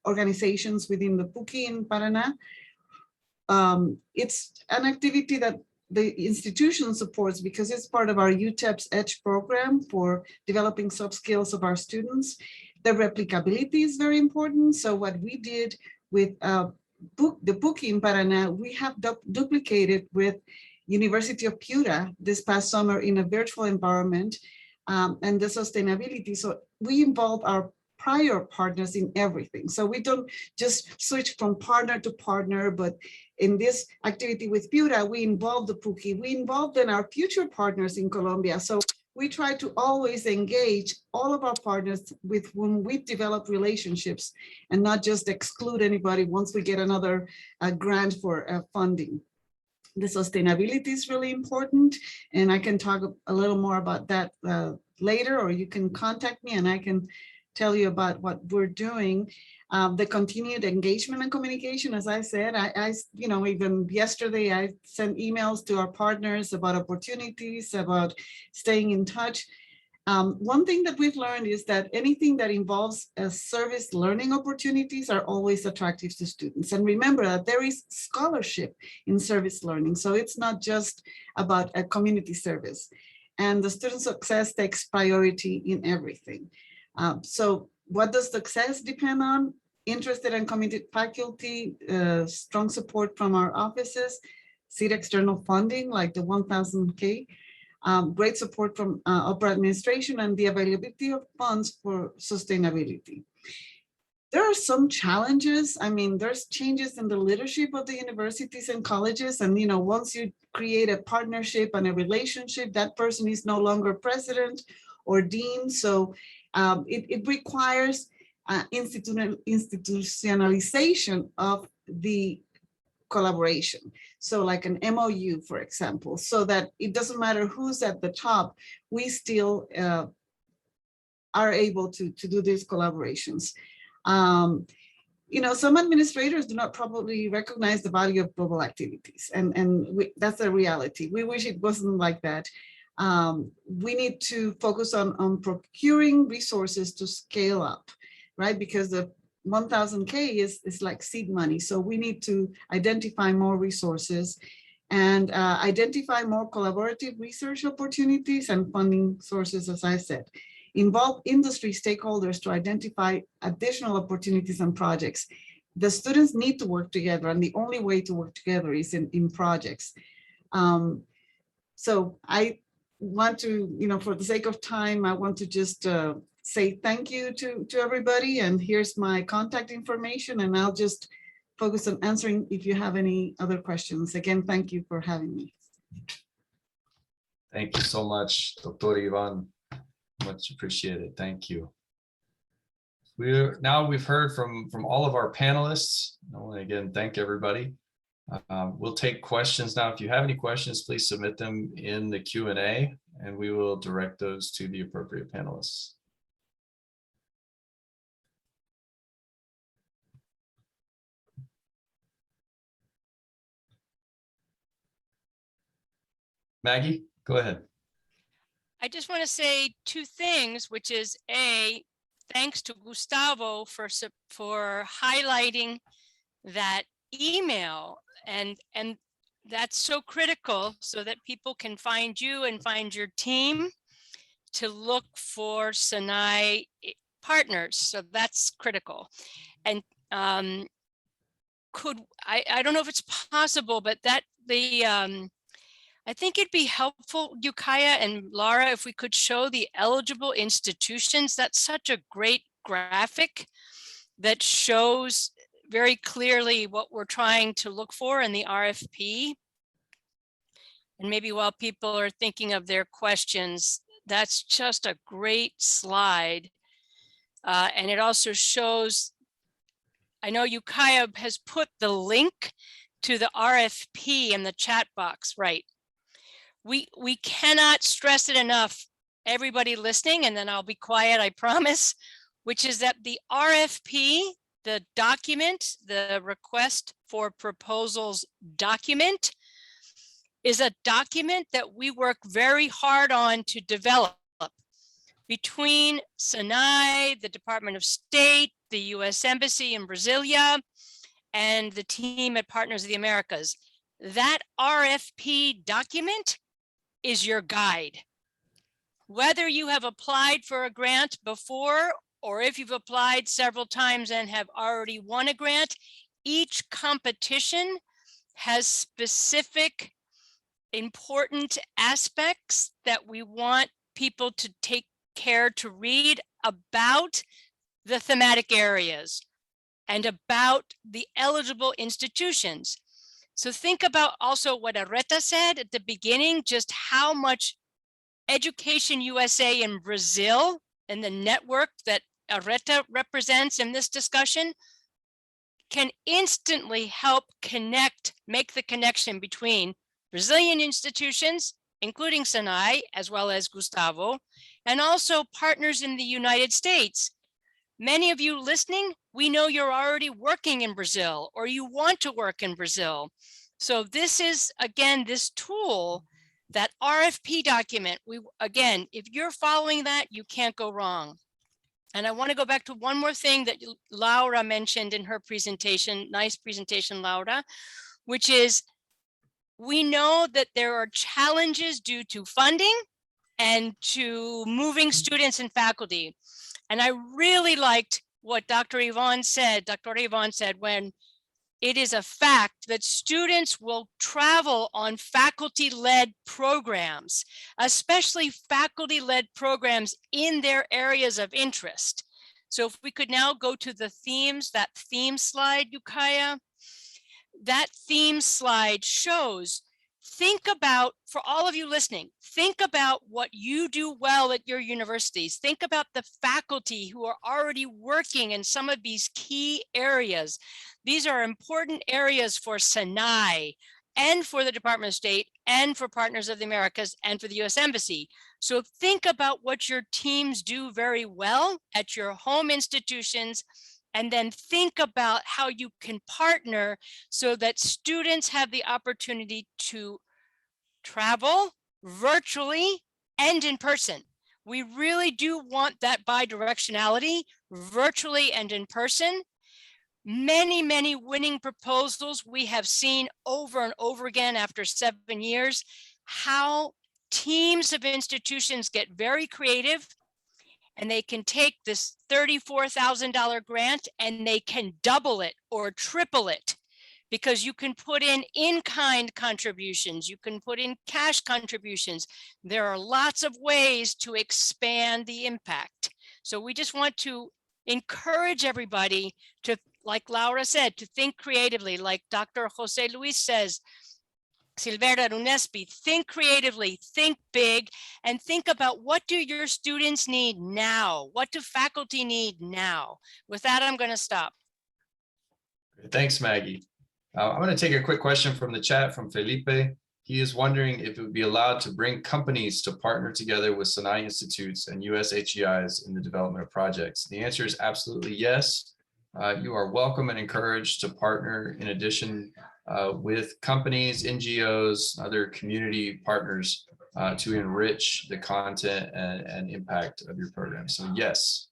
organizations within the PUC in Paraná. It's an activity that the institution supports because it's part of our UTEP's EDGE program for developing soft skills of our students. The replicability is very important. So what we did with the PUC in Paraná, we have duplicated with University of Piura this past summer in a virtual environment, and the sustainability. So we involve our prior partners in everything. So we don't just switch from partner to partner, but in this activity with Piura, we involve the PUC, we involve then our future partners in Colombia. So we try to always engage all of our partners with whom we've developed relationships and not just exclude anybody once we get another grant for funding. The sustainability is really important, and I can talk a little more about that later, or you can contact me and I can tell you about what we're doing. The continued engagement and communication, as I said, I even yesterday I sent emails to our partners about opportunities, about staying in touch. One thing that we've learned is that anything that involves service learning opportunities are always attractive to students. And remember that there is scholarship in service learning. So it's not just about a community service. And the student success takes priority in everything. So what does success depend on? Interested and committed faculty, strong support from our offices, seed external funding like the 1,000K, great support from upper administration, and the availability of funds for sustainability. There are some challenges. I mean, there's changes in the leadership of the universities and colleges. And, once you create a partnership and a relationship, that person is no longer president or dean. So it requires institutionalization of the collaboration. So like an MOU, for example, so that it doesn't matter who's at the top, we still are able to do these collaborations. Some administrators do not probably recognize the value of global activities, and that's a reality. We wish it wasn't like that. We need to focus on procuring resources to scale up, right? Because the 1,000K is like seed money. So we need to identify more resources and identify more collaborative research opportunities and funding sources, as I said. Involve industry stakeholders to identify additional opportunities and projects. The students need to work together, and the only way to work together is in projects. So I want to, for the sake of time, I want to just say thank you to everybody, and here's my contact information, and I'll just focus on answering if you have any other questions. Again, thank you for having me. Thank you so much, Dr. Ivan. Much appreciated. Thank you. We've heard from all of our panelists. I want to again thank everybody. We'll take questions now. If you have any questions, please submit them in the Q&A, and we will direct those to the appropriate panelists. Maggie, go ahead. I just want to say two things, which is A, thanks to Gustavo for highlighting that email, and that's so critical so that people can find you and find your team to look for Sinai partners. So that's critical. And I don't know if it's possible, but I think it'd be helpful, Ukiah and Laura, if we could show the eligible institutions. That's such a great graphic that shows very clearly what we're trying to look for in the RFP. And maybe while people are thinking of their questions, that's just a great slide. And it also shows, I know Ukiah has put the link to the RFP in the chat box, right? We cannot stress it enough, everybody listening, and then I'll be quiet, I promise, which is that the RFP, the document, the request for proposals document, is a document that we work very hard on to develop between Sinai, the Department of State, the US Embassy in Brasilia, and the team at Partners of the Americas. That RFP document is your guide. Whether you have applied for a grant before, or if you've applied several times and have already won a grant, each competition has specific important aspects that we want people to take care to read about the thematic areas and about the eligible institutions. So think about also what Areta said at the beginning, just how much Education USA in Brazil and the network that Areta represents in this discussion can instantly help make the connection between Brazilian institutions, including Sinai, as well as Gustavo, and also partners in the United States. Many of you listening, we know you're already working in Brazil or you want to work in Brazil. So this is, again, this tool, that RFP document, again, if you're following that, you can't go wrong. And I want to go back to one more thing that Laura mentioned in her presentation, nice presentation, Laura, which is we know that there are challenges due to funding and to moving students and faculty. And I really liked what Dr. Ivan said when it is a fact that students will travel on faculty-led programs, especially faculty-led programs in their areas of interest. So if we could now go to the themes, that theme slide, Ukiah, that theme slide shows, think about, for all of you listening, think about what you do well at your universities. Think about the faculty who are already working in some of these key areas. These are important areas for Sinai and for the Department of State and for Partners of the Americas and for the US Embassy. So think about what your teams do very well at your home institutions, and then think about how you can partner so that students have the opportunity to travel virtually and in person. We really do want that bidirectionality, virtually and in person. many winning proposals. We have seen over and over again after 7 years how teams of institutions get very creative, and they can take this $34,000 grant and they can double it or triple it, because you can put in-kind contributions, you can put in cash contributions. There are lots of ways to expand the impact. So we just want to encourage everybody to, like Laura said, to think creatively, like Dr. Jose Luis says, Silvera Runespi, think creatively, think big, and think about what do your students need now? What do faculty need now? With that, I'm going to stop. Thanks, Maggie. I'm going to take a quick question from the chat from Felipe. He is wondering if it would be allowed to bring companies to partner together with Sinai Institutes and USHEIs in the development of projects. The answer is absolutely yes. You are welcome and encouraged to partner in addition with companies, NGOs, other community partners to enrich the content and impact of your program. So yes,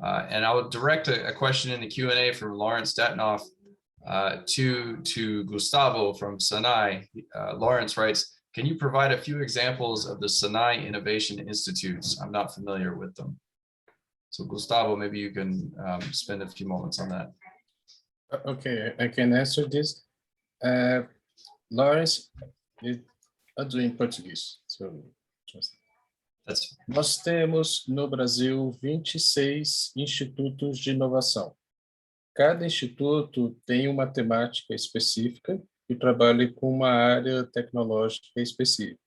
and I will direct a question in the Q&A from Lawrence Datnoff to Gustavo from Sinai. Lawrence writes, can you provide a few examples of the Sinai Innovation Institutes? I'm not familiar with them. So Gustavo, maybe you can spend a few moments on that. Okay, I can answer this. Lawrence, I'll do in Portuguese. So, nós temos no Brasil 26 institutos de inovação. Cada instituto tem uma temática específica e trabalha com uma área tecnológica específica.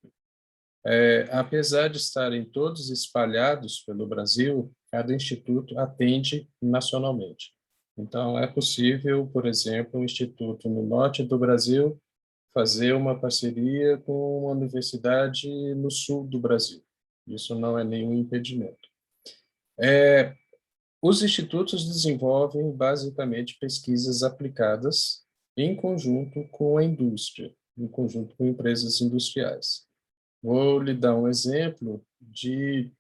Apesar de estarem todos espalhados pelo Brasil, cada instituto atende nacionalmente. Então, é possível, por exemplo, um instituto no norte do Brasil fazer uma parceria com uma universidade no sul do Brasil. Isso não é nenhum impedimento. Os institutos desenvolvem basicamente pesquisas aplicadas em conjunto com a indústria, em conjunto com empresas industriais. Vou lhe dar um exemplo de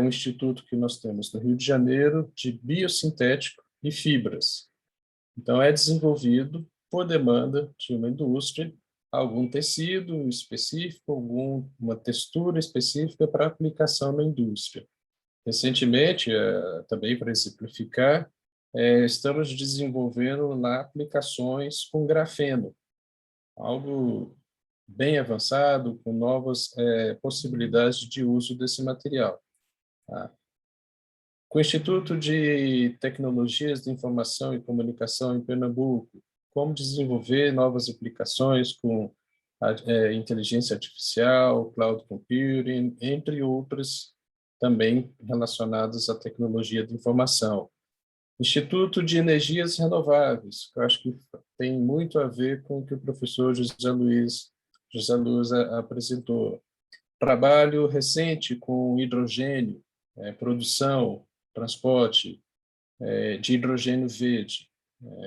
um instituto que nós temos no Rio de Janeiro de biosintético e fibras. Então, é desenvolvido por demanda de uma indústria algum tecido específico, alguma textura específica para aplicação na indústria. Recentemente, também para exemplificar, estamos desenvolvendo lá aplicações com grafeno, algo bem avançado, com novas possibilidades de uso desse material. Tá? Com o Instituto de Tecnologias de Informação e Comunicação em Pernambuco, como desenvolver novas aplicações com inteligência artificial, cloud computing, entre outras, também relacionadas à tecnologia de informação. Instituto de Energias Renováveis, que eu acho que tem muito a ver com o que o professor José Luiz apresentou. Trabalho recente com hidrogênio, produção, transporte de hidrogênio verde,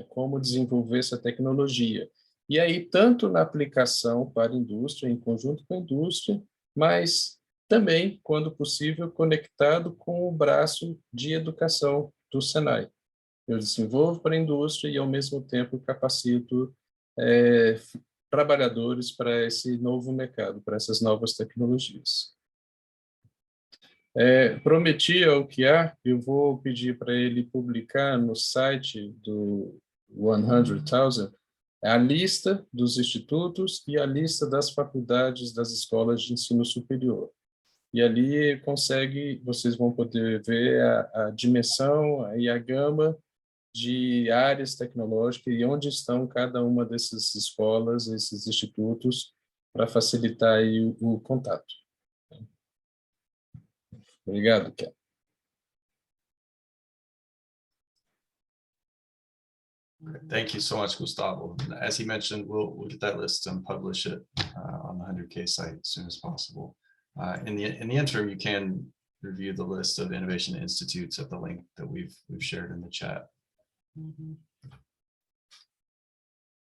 como desenvolver essa tecnologia. E aí, tanto na aplicação para a indústria, em conjunto com a indústria, mas também, quando possível, conectado com o braço de educação do Senai. Eu desenvolvo para a indústria e, ao mesmo tempo, capacito trabalhadores para esse novo mercado, para essas novas tecnologias. Prometi ao Kiar, eu vou pedir para ele publicar no site do 100,000 a lista dos institutos e a lista das faculdades das escolas de ensino superior. E ali vocês vão poder ver a dimensão e a gama de áreas tecnológicas e onde estão cada uma dessas escolas, esses institutos, para facilitar aí o contato. Obrigado, Ken. Thank you so much, Gustavo. As he mentioned, we'll get that list and publish it on the 100K site as soon as possible. In the interim, you can review the list of innovation institutes at the link that we've shared in the chat.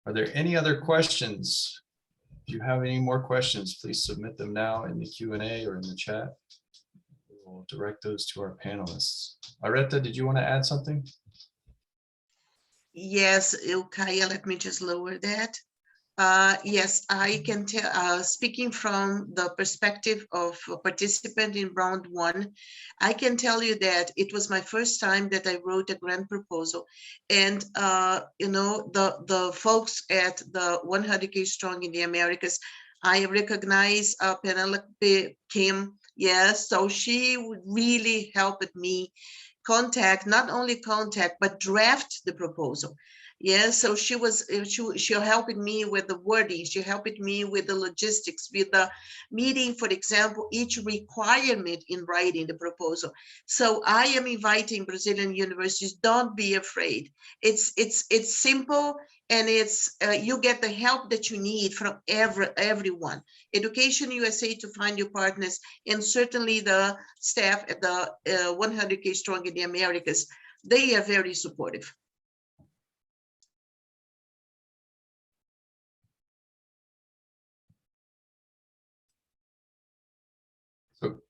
Are there any other questions? If you have any more questions, please submit them now in the Q&A or in the chat. We'll direct those to our panelists. Areta, did you want to add something? Yes, Kaya, let me just lower that. Yes, I can tell, speaking from the perspective of a participant in round one, I can tell you that it was my first time that I wrote a grant proposal. And, you know, the folks at the 100K Strong in the Americas, I recognize Penelope Kim. Yes, so she would really helped me not only contact, but draft the proposal. Yeah, so she helping me with the wording, she helped me with the logistics, with the meeting, for example, each requirement in writing the proposal. So I am inviting Brazilian universities, don't be afraid. It's simple, and it's you get the help that you need from everyone. Education USA to find your partners, and certainly the staff at the 100K Strong in the Americas, they are very supportive. So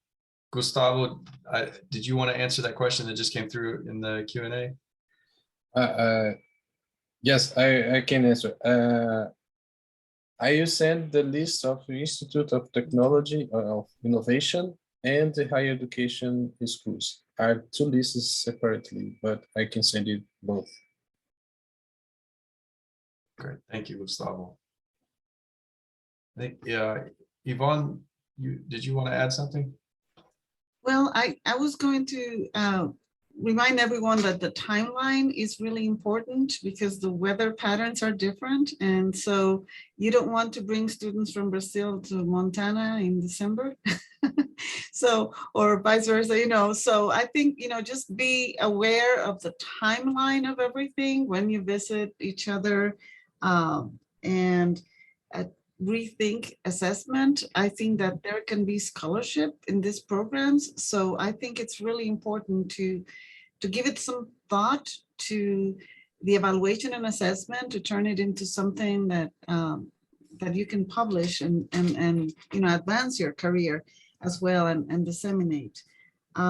Gustavo, did you want to answer that question that just came through in the Q&A? Yes, I can answer. I will send the list of the Institute of Technology of Innovation and the higher education schools. I have two lists separately, but I can send it both. Great, thank you, Gustavo. I think, yeah, Yvonne, did you want to add something? Well, I was going to remind everyone that the timeline is really important because the weather patterns are different. And so you don't want to bring students from Brazil to Montana in December. So, or vice versa, you know. So I think, you know, just be aware of the timeline of everything when you visit each other, and rethink assessment. I think that there can be scholarship in these programs. So I think it's really important to give it some thought, to the evaluation and assessment, to turn it into something that that you can publish and you know, advance your career as well, and disseminate. Be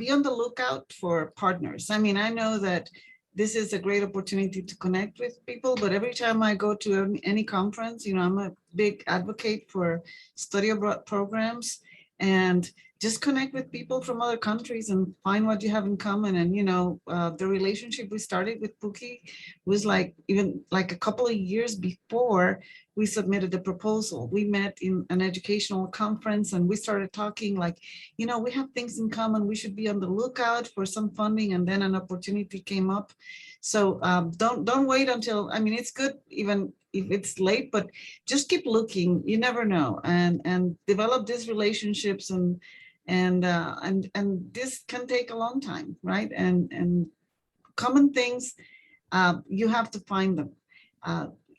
on the lookout for partners. I mean, I know that this is a great opportunity to connect with people, but every time I go to any conference, you know, I'm a big advocate for study abroad programs, and just connect with people from other countries and find what you have in common. And, you know, the relationship we started with Puki was like, even like a couple of years before we submitted the proposal. We met in an educational conference and we started talking like, you know, we have things in common. We should be on the lookout for some funding. And then an opportunity came up. So don't wait until, I mean, it's good even if it's late, but just keep looking. You never know, and develop these relationships, and this can take a long time, right? And common things, you have to find them.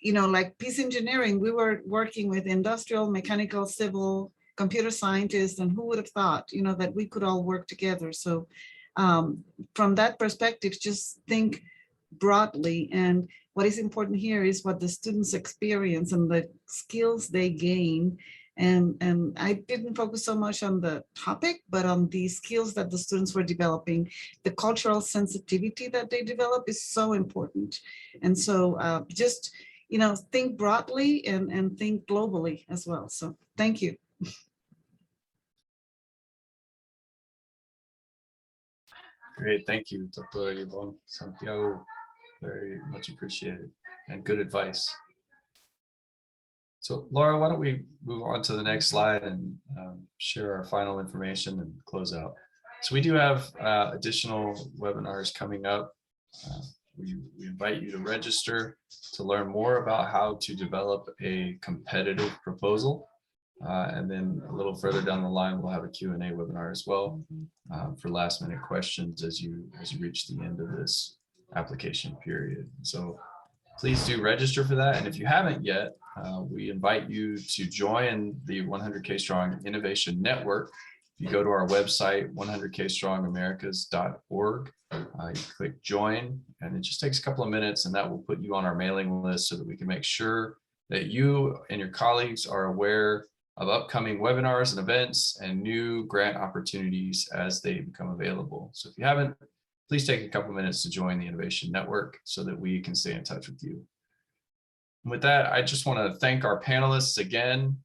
You know, like peace engineering, we were working with industrial, mechanical, civil, computer scientists, and who would have thought, you know, that we could all work together. So from that perspective, just think broadly. And what is important here is what the students experience and the skills they gain. And I didn't focus so much on the topic, but on the skills that the students were developing. The cultural sensitivity that they develop is so important. And so just, you know, think broadly and think globally as well. So thank you. Great, thank you, Dr. Yvonne Santiago. Very much appreciated, and good advice. So Laura, why don't we move on to the next slide and share our final information and close out. So we do have additional webinars coming up. We invite you to register to learn more about how to develop a competitive proposal. And then a little further down the line, we'll have a Q&A webinar as well for last minute questions as you reach the end of this application period. So please do register for that. And if you haven't yet, we invite you to join the 100K Strong Innovation Network. If you go to our website, 100kstrongamericas.org, you click join, and it just takes a couple of minutes, and that will put you on our mailing list so that we can make sure that you and your colleagues are aware of upcoming webinars and events and new grant opportunities as they become available. So if you haven't please take a couple minutes to join the Innovation Network so that we can stay in touch with you. And with that, I just want to thank our panelists again,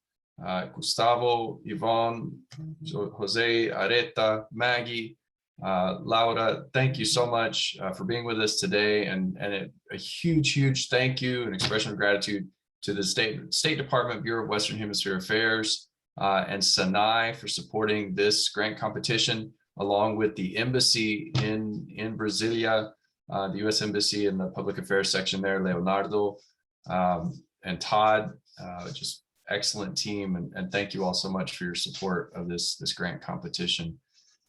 Gustavo, Yvonne, Jose, Areta, Maggie, Laura. Thank you so much for being with us today, and a huge thank you and expression of gratitude to the State Department Bureau of Western Hemisphere Affairs and SANAI for supporting this grant competition, along with the embassy in Brasilia, the U.S. Embassy in the Public Affairs section there, Leonardo, and Todd. Just excellent team, and thank you all so much for your support of this grant competition.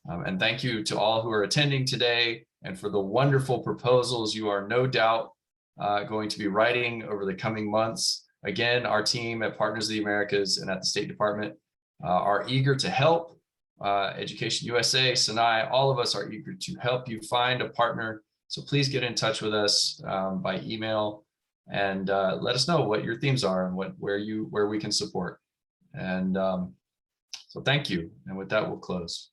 And thank you to all who are attending today and for the wonderful proposals you are no doubt going to be writing over the coming months. Again, our team at Partners of the Americas and at the State Department are eager to help. Education USA, SANAI, all of us are eager to help you find a partner. So please get in touch with us by email and let us know what your themes are and where we can support. And so thank you. And with that, we'll close.